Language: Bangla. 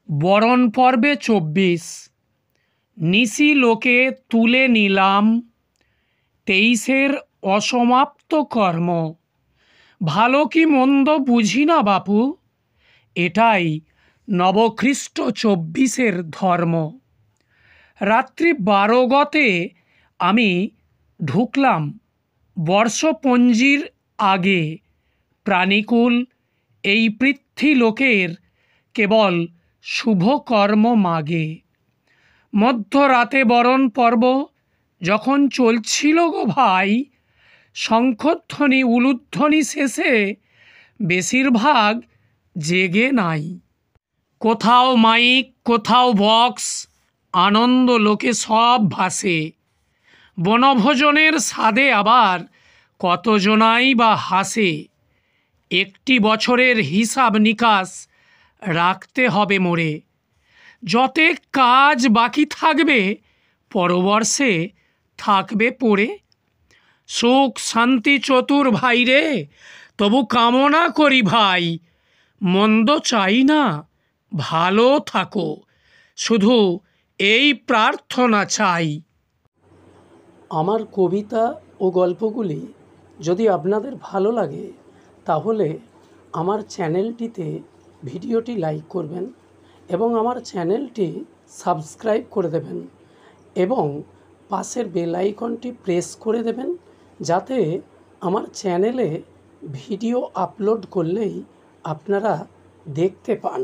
বরণ পর্বে 24। নিশি লোকে তুলে নিলাম 23-এর অসমাপ্ত কর্ম। ভালো কি মন্দ বুঝি না বাপু, এটাই নবখ্রিস্ট 24-এর ধর্ম। রাত্রি 12 গতে আমি ঢুকলাম বর্ষপঞ্জির আগে। প্রাণীকুল এই পৃথ্বী লোকের কেবল শুভ কর্ম মাগে। মধ্যরাতে বরণ পর্ব যখন চলছিল গো ভাই, শঙ্খধ্বনি উলুধ্বনি শেষে বেশিরভাগ জেগে নাই। কোথাও মাইক, কোথাও বক্স, আনন্দ লোকে সব ভাসে। বনভোজনের স্বাদে আবার কতজনাই বা হাসে। একটি বছরের হিসাব নিকাশ রাখতে হবে মোরে। যতেক কাজ বাকি থাকবে পরবর্ষে থাকবে পড়ে। সুখ শান্তি চতুর ভাই রে, তবু কামনা করি ভাই, মন্দ চাই না, ভালো থাকো, শুধু এই প্রার্থনা চাই। আমার কবিতা ও গল্পগুলি যদি আপনাদের ভালো লাগে তাহলে আমার চ্যানেলটিতে ভিডিওটি লাইক করবেন এবং আমার চ্যানেলটি সাবস্ক্রাইব করে দেবেন এবং পাশের বেল আইকনটি প্রেস করে দেবেন, যাতে আমার চ্যানেলে ভিডিও আপলোড করলেই আপনারা দেখতে পান।